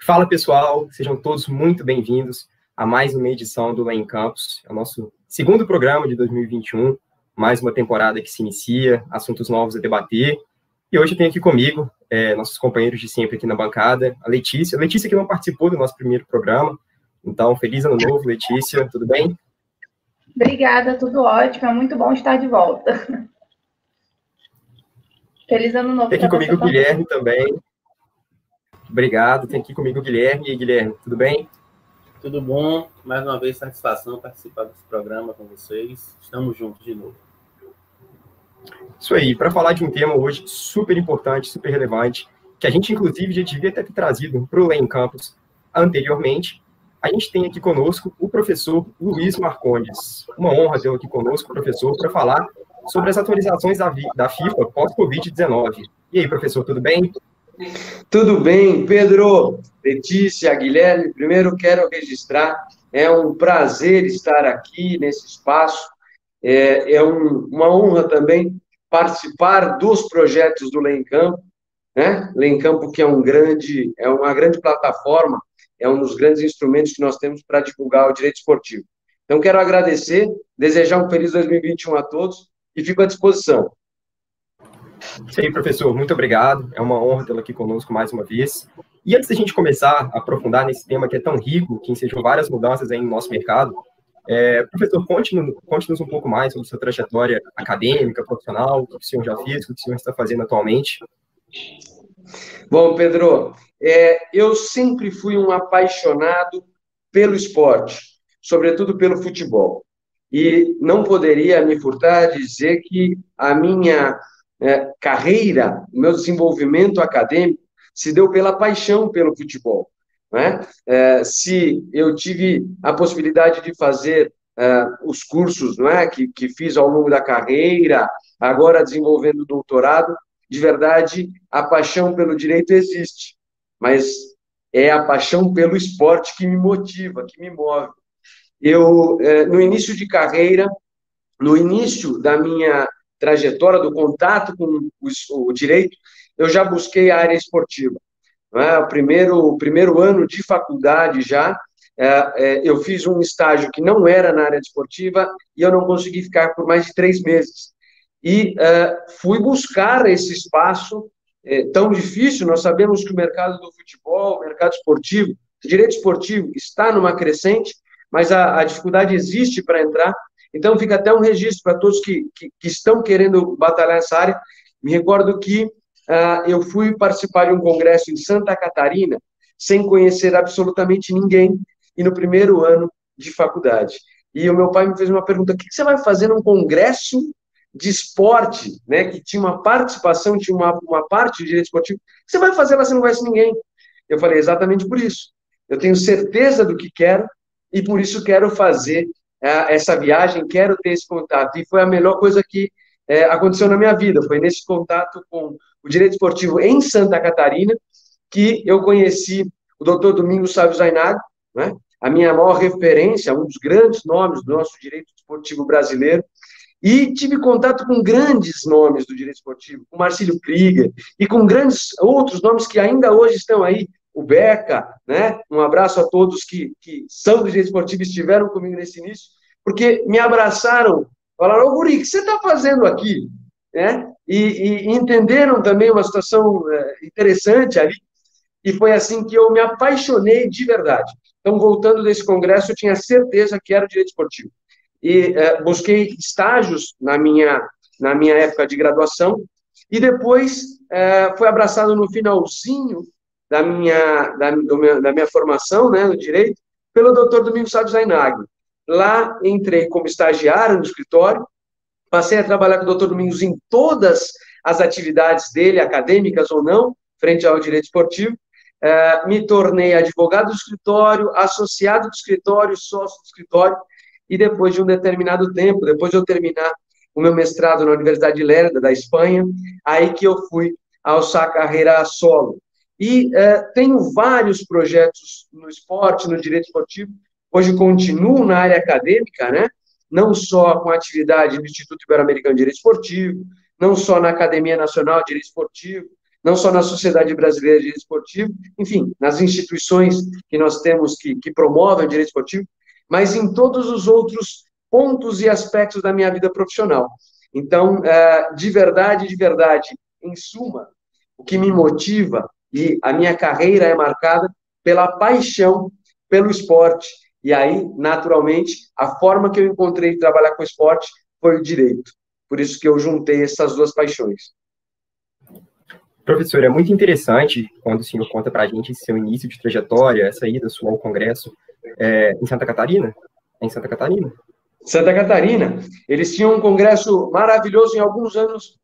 Fala, pessoal, sejam todos muito bem-vindos a mais uma edição do Lane Campus, é o nosso segundo programa de 2021, mais uma temporada que se inicia, assuntos novos a debater, e hoje eu tenho aqui comigo nossos companheiros de sempre aqui na bancada, a Letícia que não participou do nosso primeiro programa, então, feliz ano novo, Letícia, tudo bem? Obrigada, tudo ótimo, é muito bom estar de volta. Feliz ano novo. Tem aqui comigo o Guilherme também. Obrigado, tem aqui comigo o Guilherme. E aí, Guilherme, tudo bem? Tudo bom, mais uma vez satisfação participar desse programa com vocês, estamos juntos de novo. Isso aí, para falar de um tema hoje super importante, super relevante, que a gente inclusive já devia ter trazido para o Lane Campus anteriormente, a gente tem aqui conosco o professor Luiz Marcondes. Uma honra tê-lo aqui conosco, professor, para falar sobre as atualizações da FIFA pós-Covid-19. E aí, professor, tudo bem? Tudo bem, Pedro, Letícia, Guilherme. Primeiro quero registrar, é um prazer estar aqui nesse espaço, uma honra também participar dos projetos do Lane Campus, né? Lane Campus, que é uma grande plataforma, é um dos grandes instrumentos que nós temos para divulgar o direito esportivo. Então, quero agradecer, desejar um feliz 2021 a todos e fico à disposição. Isso aí, professor, muito obrigado. É uma honra tê-lo aqui conosco mais uma vez. E antes da gente começar a aprofundar nesse tema que é tão rico, que ensejam várias mudanças aí no nosso mercado, professor, conte-nos um pouco mais sobre sua trajetória acadêmica, profissional, o que o senhor já fez, o que o senhor está fazendo atualmente. Bom, Pedro, eu sempre fui um apaixonado pelo esporte, sobretudo pelo futebol. E não poderia me furtar de dizer que a minha carreira, o meu desenvolvimento acadêmico se deu pela paixão pelo futebol, né? Se eu tive a possibilidade de fazer os cursos, não é, que fiz ao longo da carreira, agora desenvolvendo o doutorado, de verdade, a paixão pelo direito existe, mas é a paixão pelo esporte que me motiva, que me move. Eu, no início de carreira, no início da minha trajetória do contato com o direito, eu já busquei a área esportiva. O primeiro ano de faculdade já, eu fiz um estágio que não era na área esportiva e eu não consegui ficar por mais de 3 meses. E fui buscar esse espaço tão difícil. Nós sabemos que o mercado do futebol, o mercado esportivo, o direito esportivo está numa crescente, mas a dificuldade existe para entrar. Então, fica até um registro para todos que estão querendo batalhar essa área. Me recordo que eu fui participar de um congresso em Santa Catarina, sem conhecer absolutamente ninguém, e no primeiro ano de faculdade. E o meu pai me fez uma pergunta: o que você vai fazer num congresso de esporte, né, que tinha uma participação, tinha uma parte de direito esportivo? O que você vai fazer lá se não conhece ninguém? Eu falei: exatamente por isso. Eu tenho certeza do que quero, e por isso quero fazer essa viagem, quero ter esse contato. E foi a melhor coisa que aconteceu na minha vida, foi nesse contato com o direito esportivo em Santa Catarina que eu conheci o doutor Domingos Sávio Zainag, né? A minha maior referência, um dos grandes nomes do nosso direito esportivo brasileiro, e tive contato com grandes nomes do direito esportivo, com Marcílio Krieger, e com grandes outros nomes que ainda hoje estão aí, o Beca, né? Um abraço a todos que são do direito esportivo e estiveram comigo nesse início, porque me abraçaram, falaram: ô Guri, o que você está fazendo aqui? Né? E entenderam também uma situação interessante ali, e foi assim que eu me apaixonei de verdade. Então, voltando desse congresso, eu tinha certeza que era o direito esportivo. E busquei estágios na minha época de graduação, e depois fui abraçado no finalzinho da minha formação, né, no direito, pelo doutor Domingos Sávio Zainag. Lá entrei como estagiário no escritório, passei a trabalhar com o doutor Domingos em todas as atividades dele, acadêmicas ou não, frente ao direito esportivo. Me tornei advogado do escritório, associado do escritório, sócio do escritório, e depois de um determinado tempo, depois de eu terminar o meu mestrado na Universidade de Lerda, da Espanha, aí que eu fui alçar a carreira a solo. E tenho vários projetos no esporte, no direito esportivo. Hoje continuo na área acadêmica, né? Não só com a atividade no Instituto Ibero-Americano de Direito Esportivo, não só na Academia Nacional de Direito Esportivo, não só na Sociedade Brasileira de Direito Esportivo, enfim, nas instituições que nós temos que promovem o direito esportivo, mas em todos os outros pontos e aspectos da minha vida profissional. Então, de verdade, em suma, o que me motiva e a minha carreira é marcada pela paixão pelo esporte. E aí, naturalmente, a forma que eu encontrei de trabalhar com o esporte foi o direito. Por isso que eu juntei essas duas paixões. Professor, é muito interessante quando o senhor conta para a gente seu início de trajetória, essa ida sua ao Congresso em Santa Catarina. É em Santa Catarina? Santa Catarina. Eles tinham um congresso maravilhoso, em alguns anos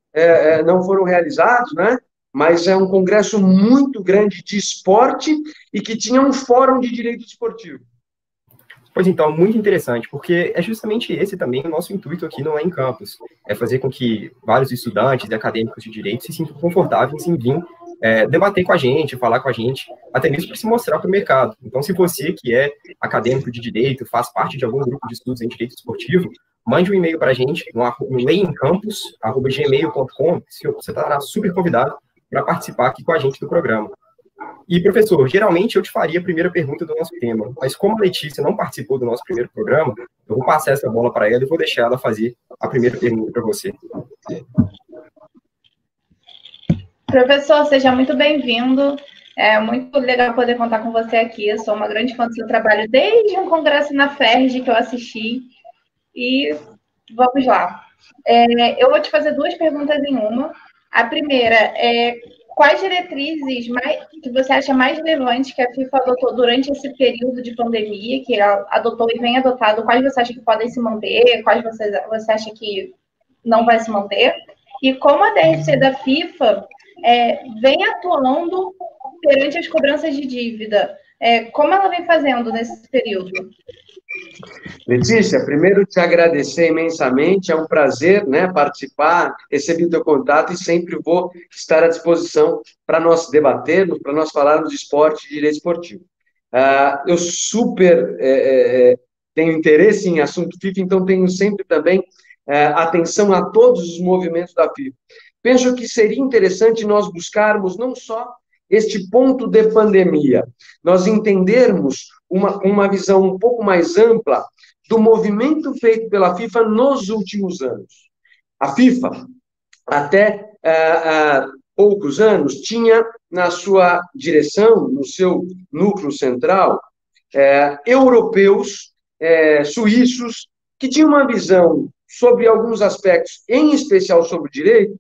não foram realizados, né? Mas é um congresso muito grande de esporte e que tinha um fórum de direito esportivo. Pois então, muito interessante, porque é justamente esse também o nosso intuito aqui no Em Campus, é fazer com que vários estudantes e acadêmicos de direito se sintam confortáveis em vir debater com a gente, falar com a gente, até mesmo para se mostrar para o mercado. Então, se você que é acadêmico de direito, faz parte de algum grupo de estudos em direito esportivo, mande um e-mail para a gente no leemcampus@gmail.com, você estará super convidado para participar aqui com a gente do programa. E, professor, geralmente eu te faria a primeira pergunta do nosso tema, mas como a Letícia não participou do nosso primeiro programa, eu vou passar essa bola para ela e vou deixar ela fazer a primeira pergunta para você. Professor, seja muito bem-vindo. É muito legal poder contar com você aqui. Eu sou uma grande fã do seu trabalho desde um congresso na FERJ que eu assisti. E vamos lá. Eu vou te fazer duas perguntas em uma. A primeira é: quais diretrizes que você acha mais relevantes que a FIFA adotou durante esse período de pandemia, que ela adotou e vem adotado, quais você acha que podem se manter, quais você acha que não vai se manter? E como a DRC da FIFA vem atuando perante as cobranças de dívida? Como ela vem fazendo nesse período? Letícia, primeiro te agradecer imensamente, é um prazer, né, participar, recebi teu contato e sempre vou estar à disposição para nós debatermos, para nós falarmos de esporte e direito esportivo. Eu super tenho interesse em assunto FIFA, então tenho sempre também atenção a todos os movimentos da FIFA. Penso que seria interessante nós buscarmos não só este ponto de pandemia, nós entendermos uma visão um pouco mais ampla do movimento feito pela FIFA nos últimos anos. A FIFA, até poucos anos, tinha na sua direção, no seu núcleo central, europeus, suíços, que tinham uma visão sobre alguns aspectos, em especial sobre o direito,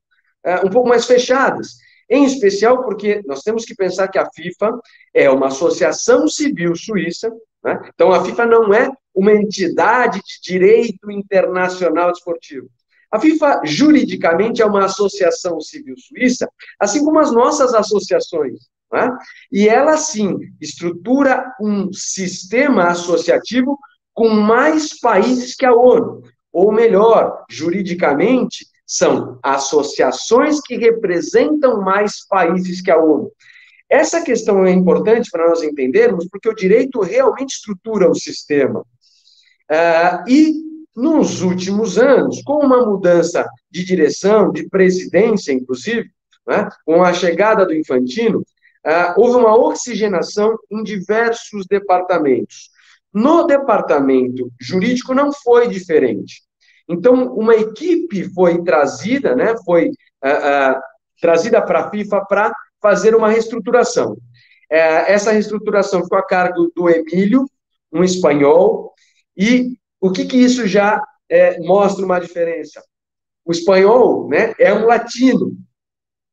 um pouco mais fechadas. Em especial porque nós temos que pensar que a FIFA é uma associação civil suíça, né? Então a FIFA não é uma entidade de direito internacional desportivo. A FIFA, juridicamente, é uma associação civil suíça, assim como as nossas associações, né? E ela, sim, estrutura um sistema associativo com mais países que a ONU. Ou melhor, juridicamente, são associações que representam mais países que a ONU. Essa questão é importante para nós entendermos, porque o direito realmente estrutura o sistema. E, nos últimos anos, com uma mudança de direção, de presidência, inclusive, né, com a chegada do Infantino, houve uma oxigenação em diversos departamentos. No departamento jurídico não foi diferente. Então, uma equipe foi trazida, né, trazida para a FIFA para fazer uma reestruturação. Essa reestruturação ficou a cargo do Emílio, um espanhol, e o que isso já mostra uma diferença? O espanhol, né, é um latino.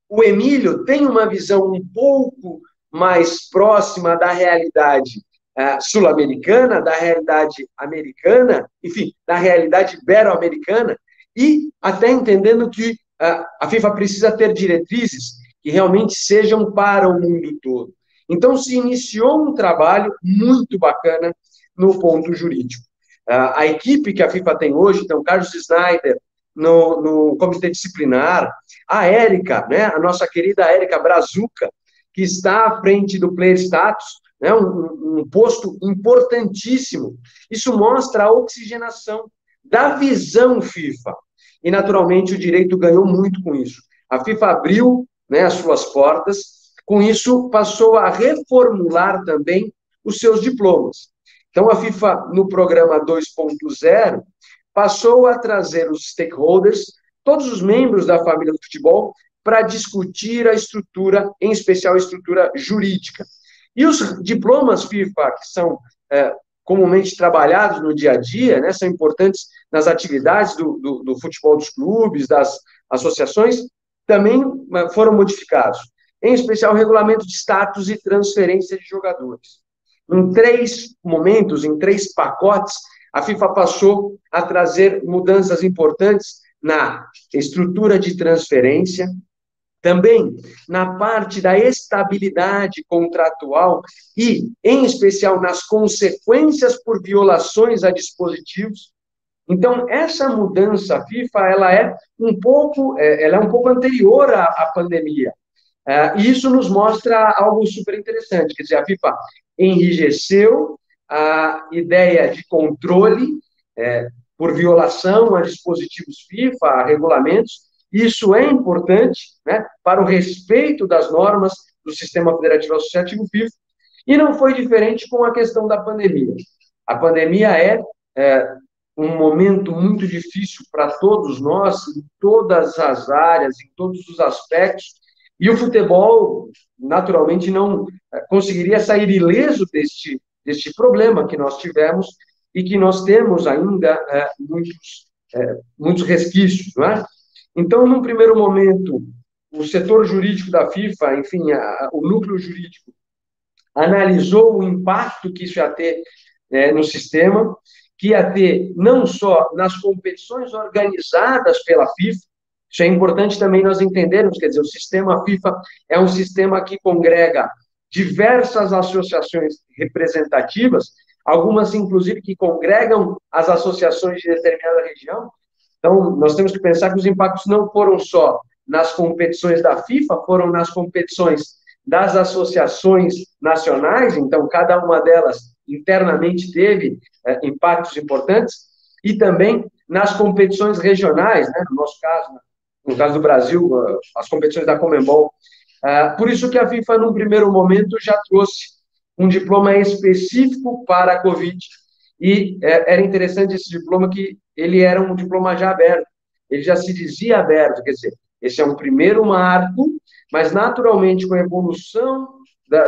O Emílio tem uma visão um pouco mais próxima da realidade sul-americana, da realidade americana, enfim, da realidade ibero-americana, e até entendendo que a FIFA precisa ter diretrizes que realmente sejam para o mundo todo. Então, se iniciou um trabalho muito bacana no ponto jurídico. A equipe que a FIFA tem hoje, então, Carlos Snyder, no comitê disciplinar, a Érica, né, a nossa querida Érica Brazuca, que está à frente do Player Status, né, um posto importantíssimo. Isso mostra a oxigenação da visão FIFA. E, naturalmente, o direito ganhou muito com isso. A FIFA abriu né, as suas portas. Com isso, passou a reformular também os seus diplomas. Então, a FIFA, no programa 2.0, passou a trazer os stakeholders, todos os membros da família do futebol, para discutir a estrutura, em especial a estrutura jurídica. E os diplomas FIFA, que são comumente trabalhados no dia a dia, né, são importantes nas atividades do futebol dos clubes, das associações, também foram modificados. Em especial, o regulamento de status e transferência de jogadores. Em 3 momentos, em 3 pacotes, a FIFA passou a trazer mudanças importantes na estrutura de transferência, também na parte da estabilidade contratual e, em especial, nas consequências por violações a dispositivos. Então, essa mudança FIFA, ela é um pouco anterior à pandemia. E isso nos mostra algo super interessante, quer dizer, a FIFA enrijeceu a ideia de controle por violação a dispositivos FIFA, a regulamentos. Isso é importante, né, para o respeito das normas do Sistema Federativo Associativo FIFA, e não foi diferente com a questão da pandemia. A pandemia é um momento muito difícil para todos nós, em todas as áreas, em todos os aspectos, e o futebol, naturalmente, não conseguiria sair ileso deste problema que nós tivemos e que nós temos ainda muitos resquícios, não é? Então, num primeiro momento, o setor jurídico da FIFA, enfim, o núcleo jurídico, analisou o impacto que isso ia ter no sistema, que ia ter não só nas competições organizadas pela FIFA. Isso é importante também nós entendermos, quer dizer, o sistema FIFA é um sistema que congrega diversas associações representativas, algumas, inclusive, que congregam as associações de determinada região. Então, nós temos que pensar que os impactos não foram só nas competições da FIFA, foram nas competições das associações nacionais, então, cada uma delas internamente teve impactos importantes, e também nas competições regionais, né, no caso do Brasil, as competições da Conmebol. Por isso que a FIFA, num primeiro momento, já trouxe um diploma específico para a Covid, e era interessante esse diploma que ele era um diploma já aberto, ele já se dizia aberto, quer dizer, esse é um primeiro marco, mas naturalmente com a evolução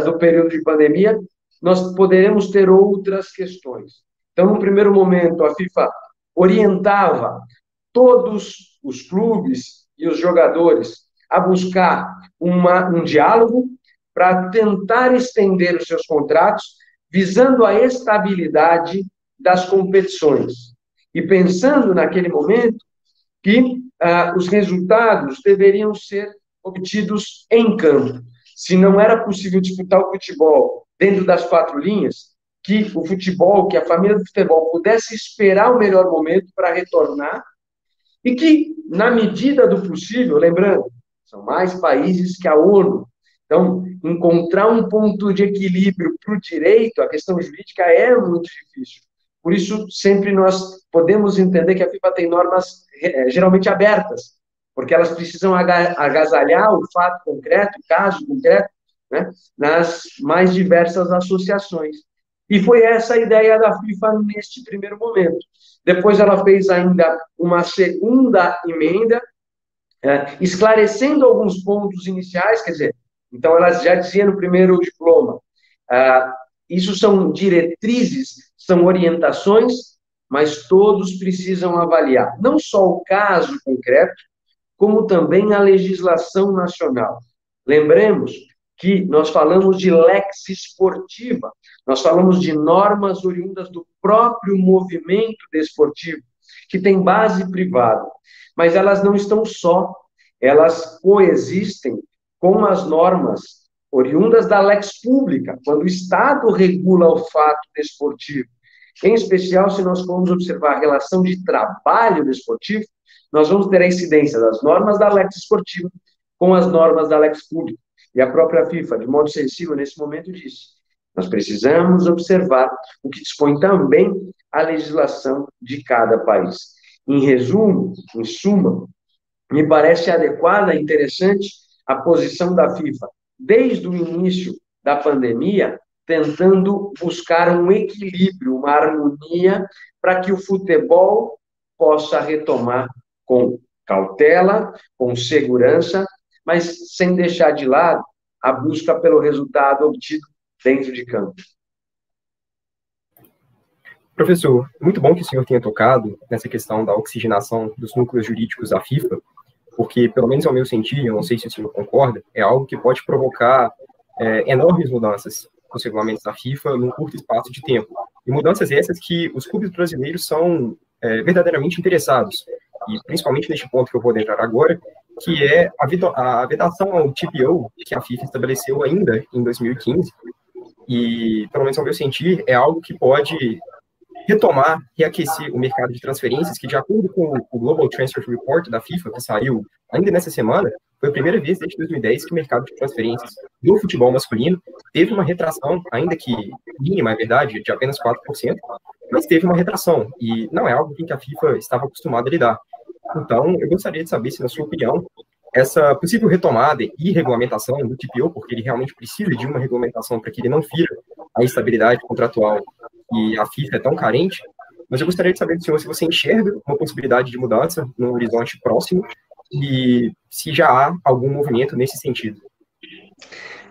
do período de pandemia, nós poderemos ter outras questões. Então, no primeiro momento, a FIFA orientava todos os clubes e os jogadores a buscar um diálogo para tentar estender os seus contratos, visando a estabilidade das competições. E pensando naquele momento que os resultados deveriam ser obtidos em campo. Se não era possível disputar o futebol dentro das 4 linhas, que o futebol, que a família do futebol pudesse esperar o melhor momento para retornar e que, na medida do possível, lembrando, são mais países que a ONU, então, encontrar um ponto de equilíbrio para o direito, a questão jurídica é muito difícil. Por isso, sempre nós podemos entender que a FIFA tem normas geralmente abertas, porque elas precisam agasalhar o fato concreto, o caso concreto, né, nas mais diversas associações. E foi essa a ideia da FIFA neste primeiro momento. Depois ela fez ainda uma segunda emenda, esclarecendo alguns pontos iniciais, quer dizer, então ela já dizia no primeiro diploma, isso são diretrizes, são orientações, mas todos precisam avaliar, não só o caso concreto, como também a legislação nacional. Lembremos que nós falamos de lex esportiva, nós falamos de normas oriundas do próprio movimento desportivo, que tem base privada, mas elas não estão só, elas coexistem com as normas oriundas da lex pública, quando o Estado regula o fato desportivo. Em especial, se nós formos observar a relação de trabalho desportivo, nós vamos ter a incidência das normas da lex esportiva com as normas da lex pública. E a própria FIFA, de modo sensível, nesse momento, disse: nós precisamos observar o que dispõe também a legislação de cada país. Em resumo, em suma, me parece adequada, interessante, a posição da FIFA desde o início da pandemia, tentando buscar um equilíbrio, uma harmonia, para que o futebol possa retomar com cautela, com segurança, mas sem deixar de lado a busca pelo resultado obtido dentro de campo. Professor, muito bom que o senhor tenha tocado nessa questão da oxigenação dos núcleos jurídicos da FIFA, porque, pelo menos ao meu sentir, eu não sei se o senhor concorda, é algo que pode provocar enormes mudanças nos regulamentos da FIFA num curto espaço de tempo. E mudanças essas que os clubes brasileiros são verdadeiramente interessados, e principalmente neste ponto que eu vou adentrar agora, que é a vedação ao TPO que a FIFA estabeleceu ainda em 2015, e, pelo menos ao meu sentir, é algo que pode retomar, reaquecer o mercado de transferências, que, de acordo com o Global Transfer Report da FIFA, que saiu ainda nessa semana, foi a primeira vez desde 2010 que o mercado de transferências do futebol masculino teve uma retração, ainda que mínima, é verdade, de apenas 4%, mas teve uma retração, e não é algo que a FIFA estava acostumada a lidar. Então, eu gostaria de saber se, na sua opinião, essa possível retomada e regulamentação do TPO, porque ele realmente precisa de uma regulamentação para que ele não fira a instabilidade contratual e a FIFA é tão carente, mas eu gostaria de saber do senhor se você enxerga uma possibilidade de mudança no horizonte próximo e se já há algum movimento nesse sentido.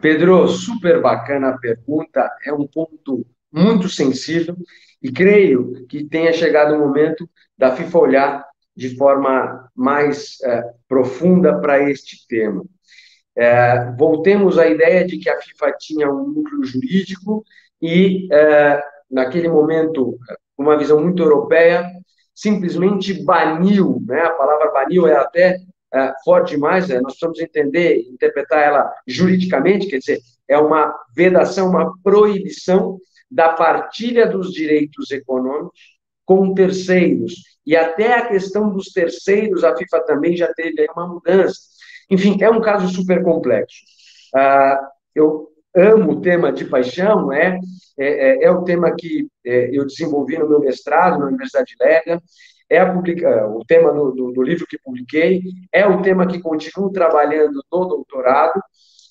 Pedro, super bacana a pergunta, é um ponto muito sensível e creio que tenha chegado o momento da FIFA olhar de forma mais profunda para este tema. Voltemos à ideia de que a FIFA tinha um núcleo jurídico e, naquele momento, uma visão muito europeia, simplesmente baniu, né? A palavra baniu é até forte demais, nós precisamos entender, interpretar ela juridicamente, quer dizer, é uma vedação, uma proibição da partilha dos direitos econômicos com terceiros. E até a questão dos terceiros, a FIFA também já teve aí uma mudança. Enfim, é um caso super complexo. Eu amo o tema de paixão, é o tema que eu desenvolvi no meu mestrado na Universidade de Lega, o tema do livro que publiquei, é o tema que continuo trabalhando no doutorado,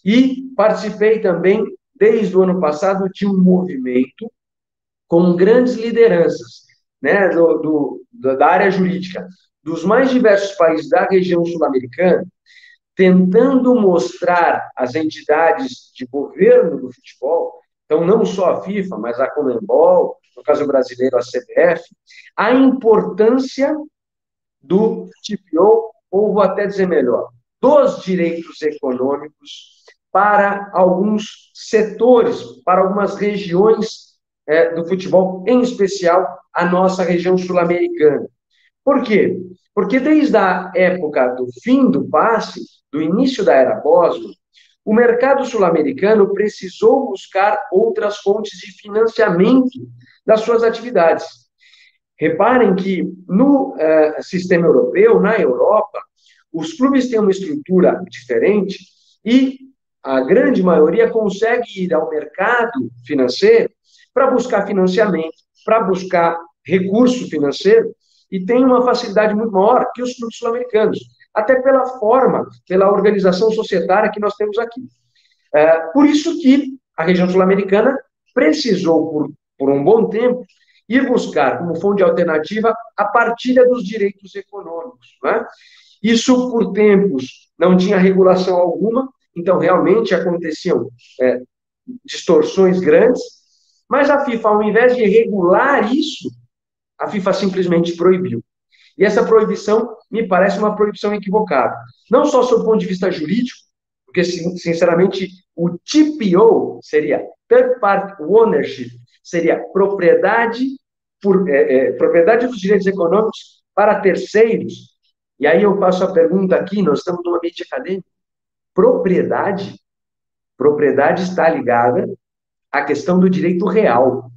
e participei também, desde o ano passado, de um movimento com grandes lideranças, né, da área jurídica, dos mais diversos países da região sul-americana, tentando mostrar às entidades de governo do futebol, então não só a FIFA, mas a Conmebol, no caso brasileiro a CBF, a importância do TPO, ou vou até dizer melhor, dos direitos econômicos para alguns setores, para algumas regiões do futebol, em especial a nossa região sul-americana. Por quê? Porque desde a época do fim do passe, do início da era Bosman, o mercado sul-americano precisou buscar outras fontes de financiamento das suas atividades. Reparem que no sistema europeu, na Europa, os clubes têm uma estrutura diferente e a grande maioria consegue ir ao mercado financeiro para buscar financiamento, para buscar recurso financeiro, e tem uma facilidade muito maior que os clubes sul-americanos, até pela forma, pela organização societária que nós temos aqui. Por isso que a região sul-americana precisou, por um bom tempo, ir buscar como fonte alternativa a partilha dos direitos econômicos. Né? Isso, por tempos, não tinha regulação alguma, então realmente aconteciam distorções grandes, mas a FIFA, ao invés de regular isso, a FIFA simplesmente proibiu. E essa proibição me parece uma proibição equivocada. Não só sob o ponto de vista jurídico, porque, sinceramente, o TPO seria Third Party Ownership, seria propriedade dos direitos econômicos para terceiros. E aí eu faço a pergunta aqui, nós estamos num ambiente acadêmico. Propriedade está ligada à questão do direito real.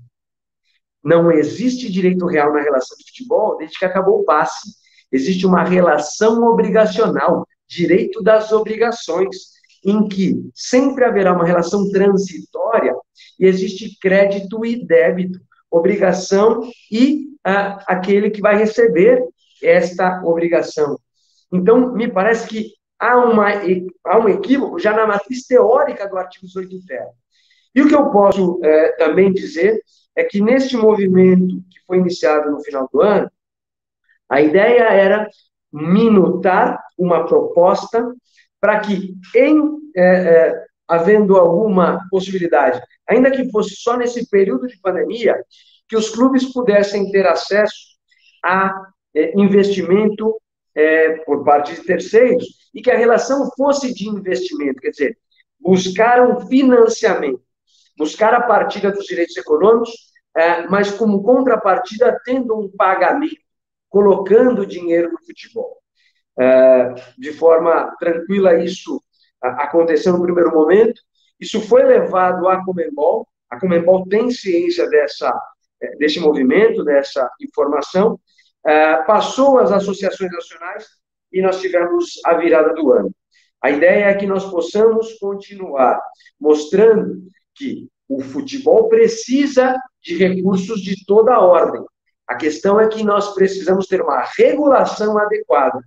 Não existe direito real na relação de futebol desde que acabou o passe. Existe uma relação obrigacional, direito das obrigações, em que sempre haverá uma relação transitória e existe crédito e débito, obrigação e aquele que vai receber esta obrigação. Então, me parece que há um equívoco já na matriz teórica do artigo 18 interno. E o que eu posso também dizer é que neste movimento que foi iniciado no final do ano, a ideia era minutar uma proposta para que, havendo alguma possibilidade, ainda que fosse só nesse período de pandemia, que os clubes pudessem ter acesso a investimento por parte de terceiros e que a relação fosse de investimento, quer dizer, buscar um financiamento, buscar a partilha dos direitos econômicos, mas como contrapartida tendo um pagamento, colocando dinheiro no futebol. De forma tranquila, isso aconteceu no primeiro momento, isso foi levado à Conmebol, a Conmebol tem ciência desse movimento, dessa informação, passou às associações nacionais e nós tivemos a virada do ano. A ideia é que nós possamos continuar mostrando que o futebol precisa de recursos de toda a ordem. A questão é que nós precisamos ter uma regulação adequada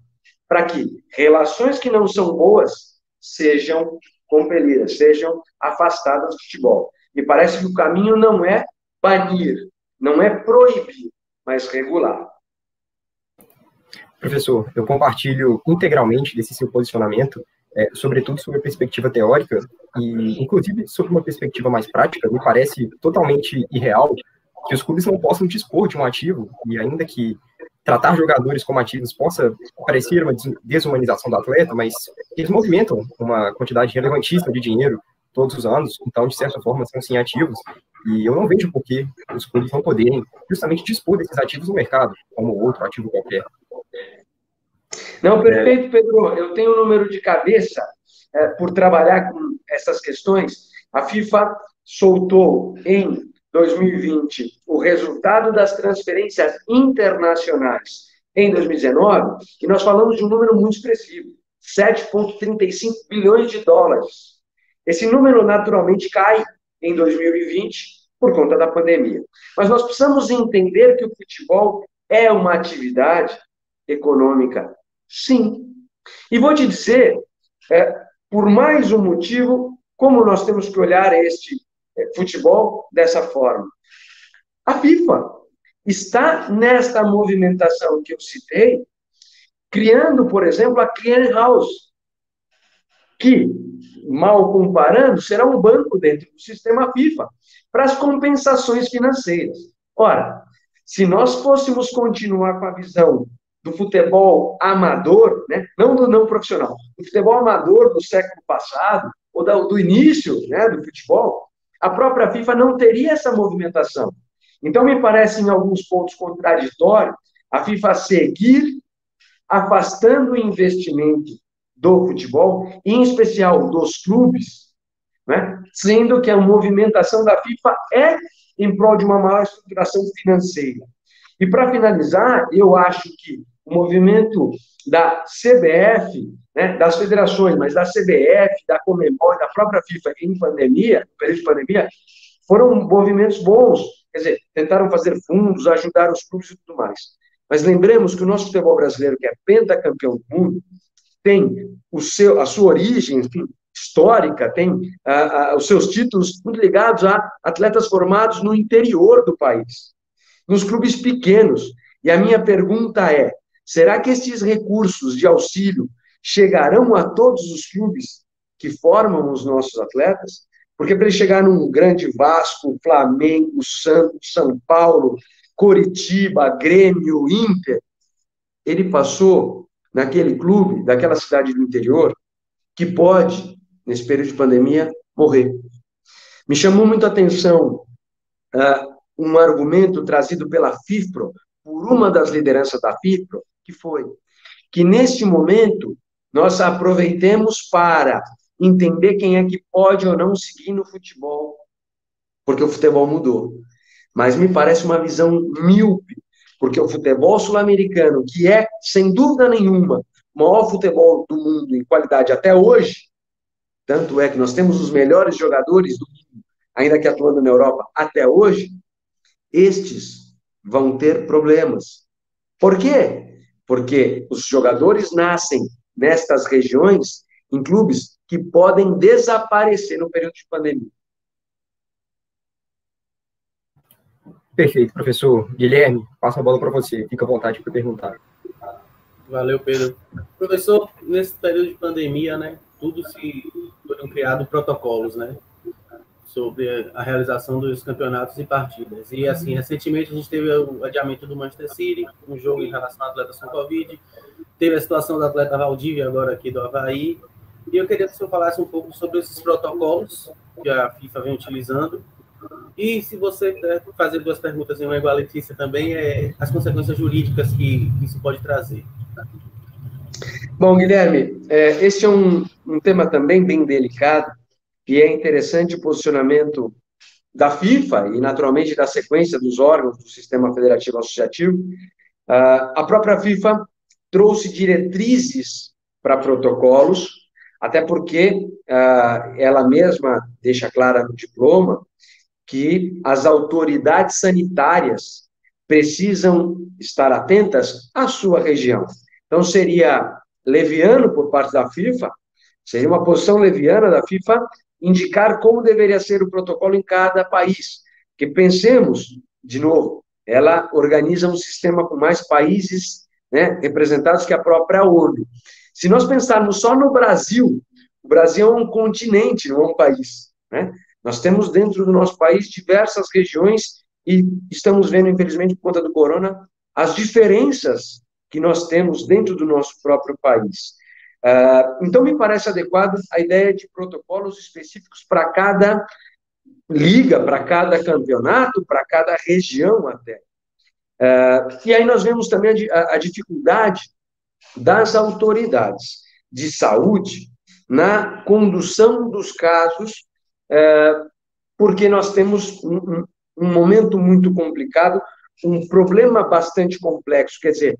para que relações que não são boas sejam compelidas, sejam afastadas do futebol. Me parece que o caminho não é banir, não é proibir, mas regular. Professor, eu compartilho integralmente desse seu posicionamento, sobretudo sobre a perspectiva teórica e, inclusive, sobre uma perspectiva mais prática. Me parece totalmente irreal que os clubes não possam dispor de um ativo, e ainda que tratar jogadores como ativos possa parecer uma desumanização do atleta, mas eles movimentam uma quantidade relevantíssima de dinheiro todos os anos, então, de certa forma, são sim ativos, e eu não vejo por que os clubes não poderem justamente dispor desses ativos no mercado, como outro ativo qualquer. Não, perfeito, Pedro. Eu tenho um número de cabeça por trabalhar com essas questões. A FIFA soltou em 2020 o resultado das transferências internacionais em 2019, e nós falamos de um número muito expressivo, 7,35 bilhões de dólares. Esse número naturalmente cai em 2020 por conta da pandemia. Mas nós precisamos entender que o futebol é uma atividade econômica, sim. E vou te dizer, por mais um motivo, como nós temos que olhar este futebol dessa forma. A FIFA está nesta movimentação que eu citei, criando, por exemplo, a Clearing House, que, mal comparando, será um banco dentro do sistema FIFA para as compensações financeiras. Ora, se nós fôssemos continuar com a visão do futebol amador, né, não do não profissional, do futebol amador do século passado, ou do início, né, do futebol, a própria FIFA não teria essa movimentação. Então, me parece, em alguns pontos, contraditório a FIFA seguir afastando o investimento do futebol, em especial dos clubes, né, sendo que a movimentação da FIFA é em prol de uma maior estruturação financeira. E, para finalizar, eu acho que o movimento da CBF, né, das federações, mas da CBF, da Conmebol e da própria FIFA em pandemia, no período de pandemia, foram movimentos bons. Quer dizer, tentaram fazer fundos, ajudar os clubes e tudo mais. Mas lembremos que o nosso futebol brasileiro, que é pentacampeão do mundo, tem a sua origem, enfim, histórica, tem os seus títulos muito ligados a atletas formados no interior do país, nos clubes pequenos. E a minha pergunta é, será que estes recursos de auxílio chegarão a todos os clubes que formam os nossos atletas? Porque para ele chegar num grande Vasco, Flamengo, Santos, São Paulo, Coritiba, Grêmio, Inter, ele passou naquele clube, daquela cidade do interior, que pode, nesse período de pandemia, morrer. Me chamou muito a atenção um argumento trazido pela FIFPRO, por uma das lideranças da FIFPRO, que foi que, neste momento, nós aproveitemos para entender quem é que pode ou não seguir no futebol, porque o futebol mudou. Mas me parece uma visão míope, porque o futebol sul-americano, que é, sem dúvida nenhuma, o maior futebol do mundo em qualidade até hoje, tanto é que nós temos os melhores jogadores do mundo, ainda que atuando na Europa, até hoje, estes vão ter problemas. Por quê? Porque os jogadores nascem nestas regiões, em clubes, que podem desaparecer no período de pandemia. Perfeito, professor Guilherme, passo a bola para você, fica à vontade para perguntar. Valeu, Pedro. Professor, nesse período de pandemia, né, foram criados protocolos, né, sobre a realização dos campeonatos e partidas. E, assim, recentemente a gente teve o adiamento do Manchester City, um jogo em relação a atletas com Covid, teve a situação do atleta Valdívia agora aqui do Avaí, e eu queria que o senhor falasse um pouco sobre esses protocolos que a FIFA vem utilizando. E se você fazer duas perguntas em uma igual a Letícia também, as consequências jurídicas que isso pode trazer. Bom, Guilherme, esse é um tema também bem delicado, e é interessante o posicionamento da FIFA e, naturalmente, da sequência dos órgãos do Sistema Federativo Associativo. A própria FIFA trouxe diretrizes para protocolos, até porque ela mesma deixa clara no diploma que as autoridades sanitárias precisam estar atentas à sua região. Então, seria leviano por parte da FIFA, seria uma posição leviana da FIFA indicar como deveria ser o protocolo em cada país. Porque pensemos, de novo, ela organiza um sistema com mais países, né, representados que a própria ONU. Se nós pensarmos só no Brasil, o Brasil é um continente, não é um país, né? Nós temos dentro do nosso país diversas regiões e estamos vendo, infelizmente, por conta do corona, as diferenças que nós temos dentro do nosso próprio país. Então, me parece adequado a ideia de protocolos específicos para cada liga, para cada campeonato, para cada região até. E aí nós vemos também a dificuldade das autoridades de saúde na condução dos casos, porque nós temos um momento muito complicado, um problema bastante complexo. Quer dizer,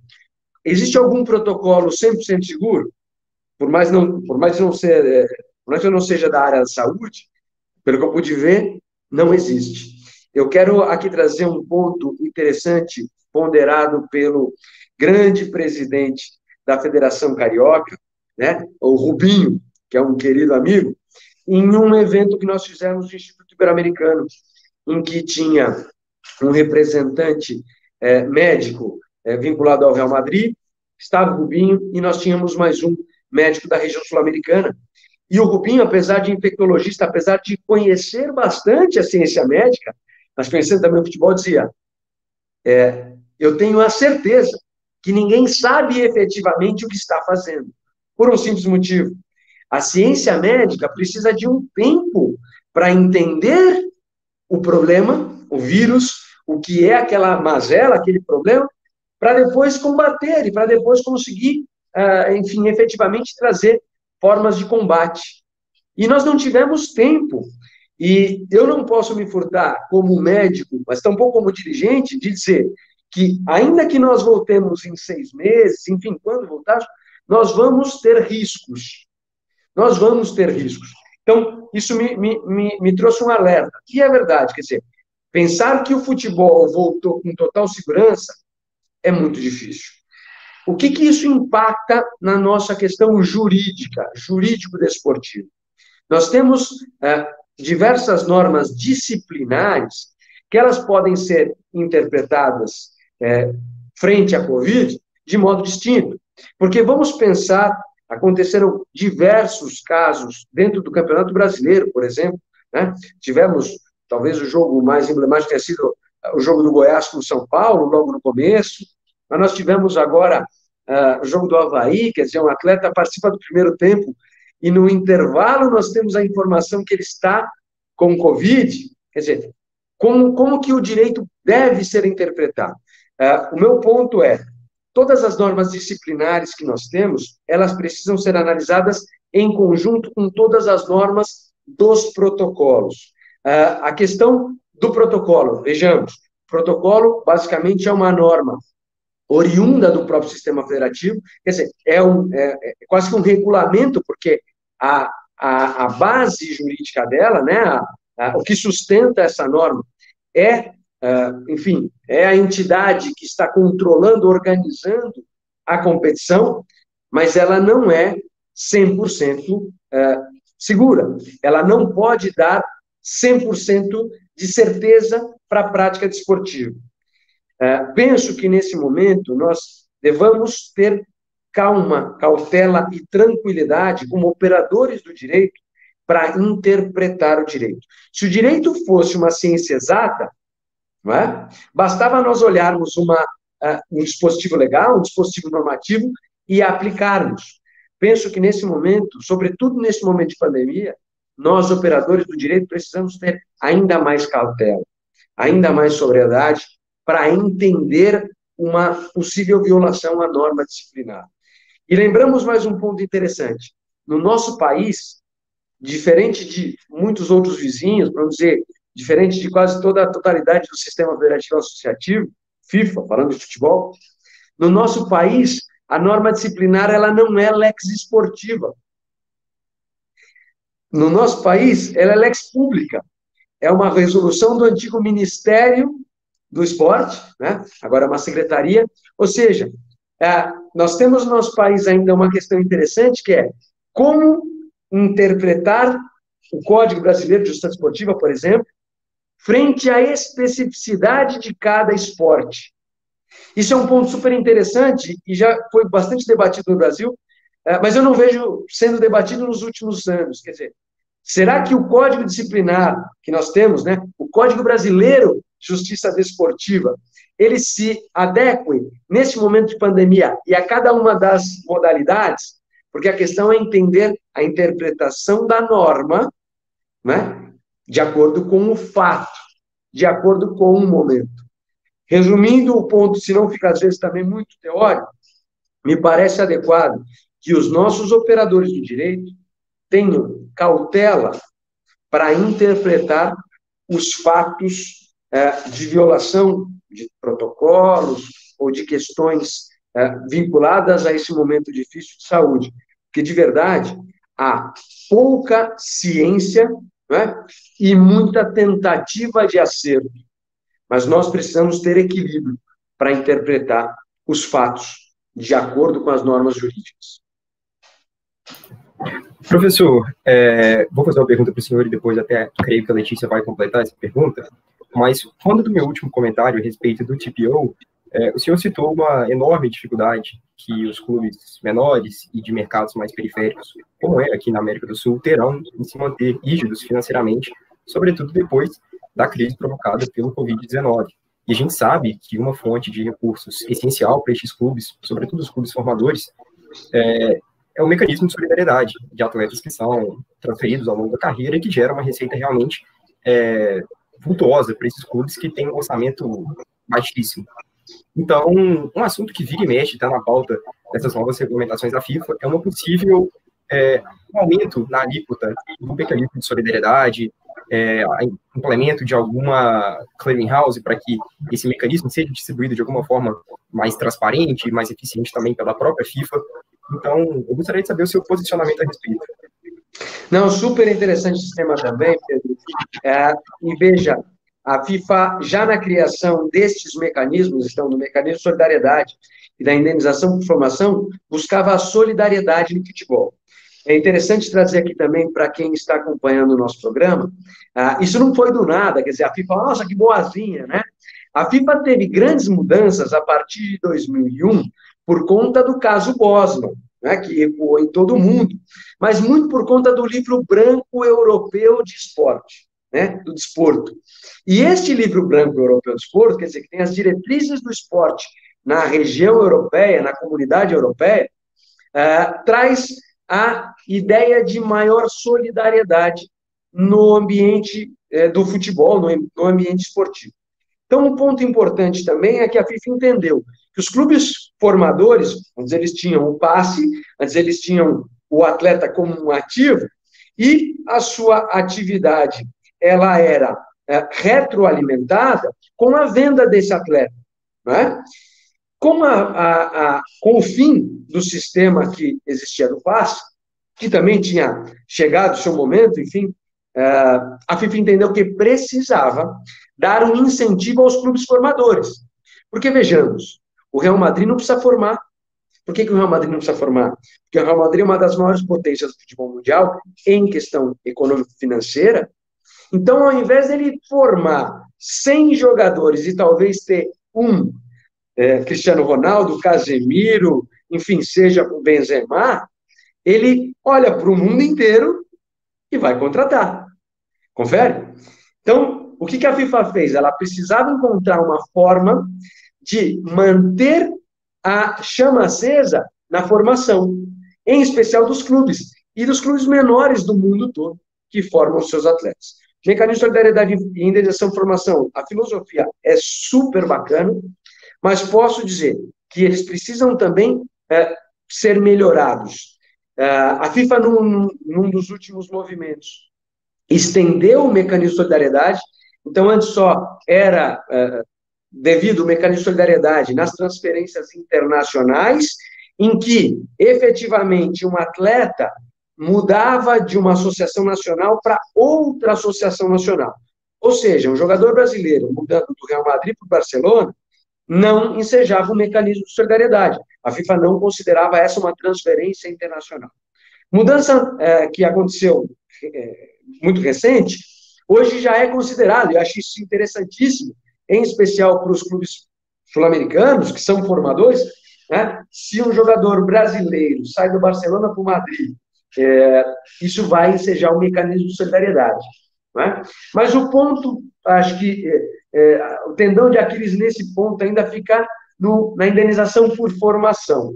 existe algum protocolo 100% seguro? Por mais que eu não seja da área da saúde, pelo que eu pude ver, não existe. Eu quero aqui trazer um ponto interessante, ponderado pelo grande presidente da Federação Carioca, né, o Rubinho, que é um querido amigo, em um evento que nós fizemos no Instituto Ibero-Americano, em que tinha um representante médico vinculado ao Real Madrid, estava o Rubinho, e nós tínhamos mais um médico da região sul-americana. E o Rubinho, apesar de infectologista, apesar de conhecer bastante a ciência médica, mas conhecendo também o futebol, dizia, eu tenho a certeza que ninguém sabe efetivamente o que está fazendo, por um simples motivo. A ciência médica precisa de um tempo para entender o problema, o vírus, o que é aquela mazela, aquele problema, para depois combater e para depois conseguir, enfim, efetivamente trazer formas de combate. E nós não tivemos tempo. E eu não posso me furtar como médico, mas tampouco como dirigente, de dizer que, ainda que nós voltemos em 6 meses, enfim, quando voltarmos, nós vamos ter riscos. Nós vamos ter riscos. Então, isso me trouxe um alerta. E é verdade, quer dizer, pensar que o futebol voltou com total segurança é muito difícil. O que isso impacta na nossa questão jurídica, jurídico-desportiva? Nós temos diversas normas disciplinares que elas podem ser interpretadas frente à Covid de modo distinto. Porque vamos pensar, aconteceram diversos casos dentro do Campeonato Brasileiro, por exemplo, né? Tivemos, talvez o jogo mais emblemático tenha sido o jogo do Goiás com o São Paulo, logo no começo, mas nós tivemos agora o jogo do Avaí, quer dizer, um atleta participa do primeiro tempo e no intervalo nós temos a informação que ele está com Covid. Quer dizer, como que o direito deve ser interpretado? O meu ponto é, todas as normas disciplinares que nós temos, elas precisam ser analisadas em conjunto com todas as normas dos protocolos. A questão do protocolo, vejamos, o protocolo basicamente é uma norma oriunda do próprio sistema federativo, quer dizer, é quase que um regulamento, porque a base jurídica dela, né, o que sustenta essa norma enfim, é a entidade que está controlando, organizando a competição, mas ela não é 100% segura. Ela não pode dar 100% de certeza para a prática desportiva. Penso que, nesse momento, nós devamos ter calma, cautela e tranquilidade como operadores do direito para interpretar o direito. Se o direito fosse uma ciência exata, não é? Bastava nós olharmos um dispositivo legal, um dispositivo normativo e aplicarmos. Penso que, nesse momento, sobretudo nesse momento de pandemia, nós, operadores do direito, precisamos ter ainda mais cautela, ainda mais sobriedade para entender uma possível violação à norma disciplinar. E lembramos mais um ponto interessante. No nosso país, diferente de muitos outros vizinhos, vamos dizer, diferente de quase toda a totalidade do sistema federativo associativo, FIFA, falando de futebol, no nosso país, a norma disciplinar ela não é lex esportiva. No nosso país, ela é lex pública. É uma resolução do antigo Ministério do Esporte, né? Agora é uma secretaria. Ou seja, nós temos no nosso país ainda uma questão interessante, que é como interpretar o Código Brasileiro de Justiça Esportiva, por exemplo, frente à especificidade de cada esporte. Isso é um ponto super interessante e já foi bastante debatido no Brasil, mas eu não vejo sendo debatido nos últimos anos. Quer dizer, será que o Código Disciplinar que nós temos, né, o Código Brasileiro de Justiça Desportiva, ele se adeque nesse momento de pandemia e a cada uma das modalidades? Porque a questão é entender a interpretação da norma, né, de acordo com o fato, de acordo com o momento. Resumindo o ponto, se não fica às vezes também muito teórico, me parece adequado que os nossos operadores do direito tenham cautela para interpretar os fatos de violação de protocolos ou de questões vinculadas a esse momento difícil de saúde. Porque, de verdade, há pouca ciência, né, e muita tentativa de acerto. Mas nós precisamos ter equilíbrio para interpretar os fatos de acordo com as normas jurídicas. Professor, vou fazer uma pergunta para o senhor e depois até creio que a Letícia vai completar essa pergunta, mas falando do meu último comentário a respeito do TPO, o senhor citou uma enorme dificuldade que os clubes menores e de mercados mais periféricos, como é aqui na América do Sul, terão em se manter rígidos financeiramente, sobretudo depois da crise provocada pelo Covid-19. E a gente sabe que uma fonte de recursos essencial para estes clubes, sobretudo os clubes formadores, é o mecanismo de solidariedade de atletas que são transferidos ao longo da carreira e que gera uma receita realmente vultuosa para esses clubes que têm um orçamento baixíssimo. Então, um assunto que vira e mexe, está na pauta dessas novas regulamentações da FIFA, é uma possível aumento na alíquota do mecanismo de solidariedade, implemento de alguma clearinghouse para que esse mecanismo seja distribuído de alguma forma mais transparente, mais eficiente também pela própria FIFA. Então, eu gostaria de saber o seu posicionamento a respeito. Não, super interessante esse tema também, Pedro. E veja, a FIFA, já na criação destes mecanismos, estão no mecanismo de solidariedade e da indenização por formação, buscava a solidariedade no futebol. É interessante trazer aqui também, para quem está acompanhando o nosso programa, isso não foi do nada, quer dizer, a FIFA, nossa, que boazinha, né? A FIFA teve grandes mudanças a partir de 2001 por conta do caso Bosman, né, que ecoou em todo o mundo, mas muito por conta do livro branco europeu de esporte, né, do desporto. E este livro branco europeu de esporte, quer dizer, que tem as diretrizes do esporte na região europeia, na comunidade europeia, traz a ideia de maior solidariedade no ambiente do futebol, no ambiente esportivo. Então, um ponto importante também é que a FIFA entendeu que os clubes formadores, antes eles tinham o passe, antes eles tinham o atleta como um ativo, e a sua atividade ela era retroalimentada com a venda desse atleta, né? Com o fim do sistema que existia do passe, que também tinha chegado o seu momento, enfim, a FIFA entendeu que precisava dar um incentivo aos clubes formadores. Porque, vejamos, o Real Madrid não precisa formar, Por que o Real Madrid não precisa formar? Porque o Real Madrid é uma das maiores potências do futebol mundial em questão econômico-financeira. Então, ao invés dele formar 100 jogadores e talvez ter Cristiano Ronaldo, Casemiro, enfim, seja o Benzema, ele olha para o mundo inteiro e vai contratar. Confere? Então, o que a FIFA fez? Ela precisava encontrar uma forma de manter a chama acesa na formação, em especial dos clubes, e dos clubes menores do mundo todo, que formam os seus atletas. Mecanismo de solidariedade e indenização de formação, a filosofia é super bacana, mas posso dizer que eles precisam também ser melhorados. A FIFA, num dos últimos movimentos, estendeu o mecanismo de solidariedade. Então, antes só era devido ao mecanismo de solidariedade nas transferências internacionais, em que, efetivamente, um atleta mudava de uma associação nacional para outra associação nacional. Ou seja, um jogador brasileiro mudando do Real Madrid para o Barcelona não ensejava o mecanismo de solidariedade. A FIFA não considerava essa uma transferência internacional. Mudança que aconteceu muito recente, hoje já é considerado, e eu acho isso interessantíssimo, em especial para os clubes sul-americanos, que são formadores, né? Se um jogador brasileiro sai do Barcelona para o Madrid, isso vai ensejar um mecanismo de solidariedade. Né? Mas o ponto, acho que o tendão de Aquiles nesse ponto ainda fica na indenização por formação,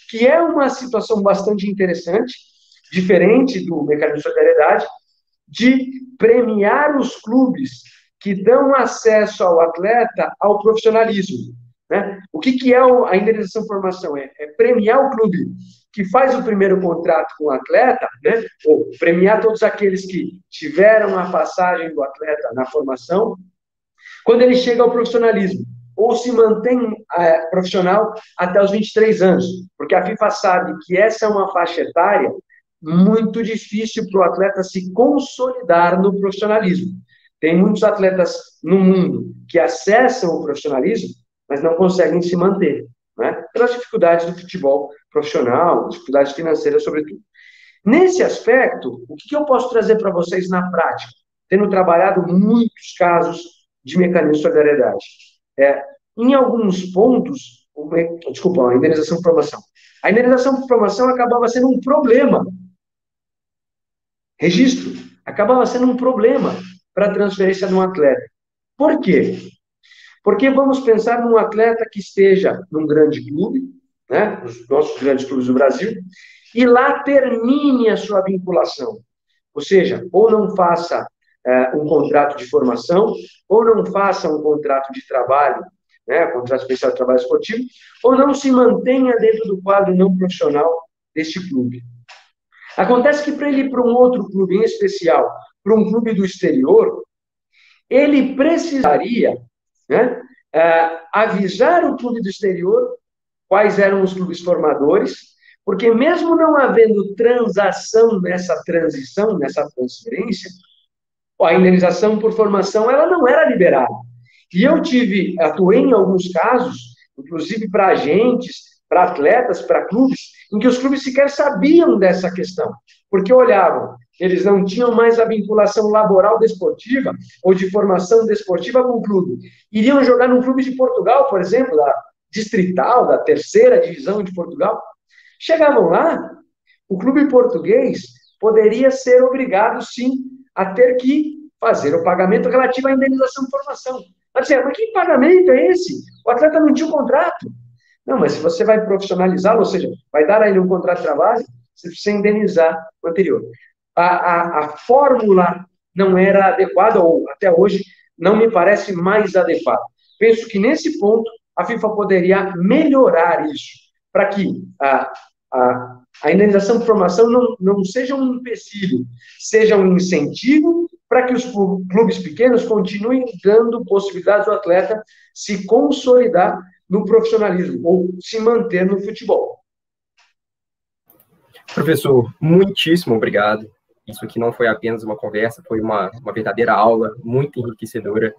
que é uma situação bastante interessante, diferente do mecanismo de solidariedade, de premiar os clubes que dão acesso ao atleta ao profissionalismo. Né? O que é a indenização por formação? É premiar o clube que faz o primeiro contrato com o atleta, né? Ou premiar todos aqueles que tiveram a passagem do atleta na formação, quando ele chega ao profissionalismo, ou se mantém profissional até os 23 anos, porque a FIFA sabe que essa é uma faixa etária muito difícil para o atleta se consolidar no profissionalismo. Tem muitos atletas no mundo que acessam o profissionalismo, mas não conseguem se manter, né? Pelas dificuldades do futebol profissional, dificuldades financeiras, sobretudo. Nesse aspecto, o que eu posso trazer para vocês na prática, tendo trabalhado muitos casos de mecanismo de solidariedade? Em alguns pontos, a indenização por formação. A indenização por formação acabava sendo um problema. Registro. Acabava sendo um problema para a transferência de um atleta. Por quê? Porque vamos pensar num atleta que esteja num grande clube, né, nos nossos grandes clubes do Brasil, e lá termine a sua vinculação. Ou seja, ou não faça um contrato de formação, ou não faça um contrato de trabalho, né, contrato especial de trabalho esportivo, ou não se mantenha dentro do quadro não profissional deste clube. Acontece que para ele ir para um outro clube, em especial, para um clube do exterior, ele precisaria, né, avisar o clube do exterior quais eram os clubes formadores, porque mesmo não havendo transação nessa transição, nessa transferência, a indenização por formação ela não era liberada. E eu atuei em alguns casos, inclusive para agentes, para atletas, para clubes, em que os clubes sequer sabiam dessa questão, porque olhavam, eles não tinham mais a vinculação laboral desportiva ou de formação desportiva com o clube. Iriam jogar num clube de Portugal, por exemplo, da distrital, da terceira divisão de Portugal. Chegavam lá, o clube português poderia ser obrigado, sim, a ter que fazer o pagamento relativo à indenização de formação. Mas que pagamento é esse? O atleta não tinha um contrato. Não, mas se você vai profissionalizá-lo, ou seja, vai dar a ele um contrato de trabalho, você precisa indenizar o anterior. A fórmula não era adequada, ou até hoje não me parece mais adequada. Penso que nesse ponto a FIFA poderia melhorar isso, para que a indenização por formação não seja um empecilho, seja um incentivo para que os clubes pequenos continuem dando possibilidades ao atleta se consolidar no profissionalismo, ou se manter no futebol. Professor, muitíssimo obrigado. Isso aqui não foi apenas uma conversa, foi uma verdadeira aula, muito enriquecedora.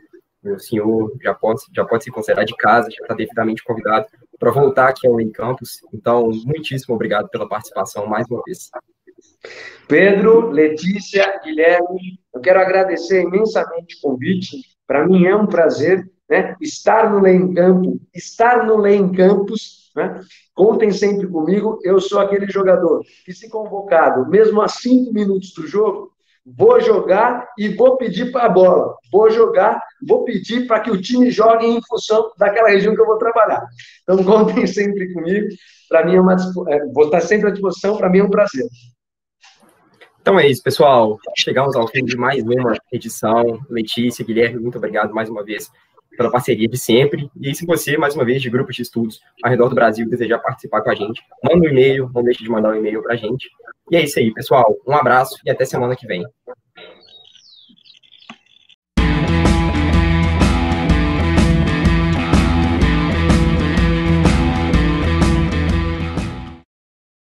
O senhor já pode se considerar de casa, já está devidamente convidado para voltar aqui ao Em Campos. Então, muitíssimo obrigado pela participação mais uma vez. Pedro, Letícia, Guilherme, eu quero agradecer imensamente o convite. Para mim é um prazer, né, estar no Lei em Campos, né? Contem sempre comigo. Eu sou aquele jogador que, se convocado, mesmo a 5 minutos do jogo, vou jogar e vou pedir para a bola. Vou jogar, vou pedir para que o time jogue em função daquela região que eu vou trabalhar. Então, contem sempre comigo. Para mim vou estar sempre à disposição. Para mim é um prazer. Então é isso, pessoal. Chegamos ao fim de mais uma edição. Letícia, Guilherme, muito obrigado mais uma vez pela parceria de sempre. E se você, mais uma vez, de grupos de estudos ao redor do Brasil, desejar participar com a gente, manda um e-mail, não deixe de mandar um e-mail para a gente. E é isso aí, pessoal. Um abraço e até semana que vem.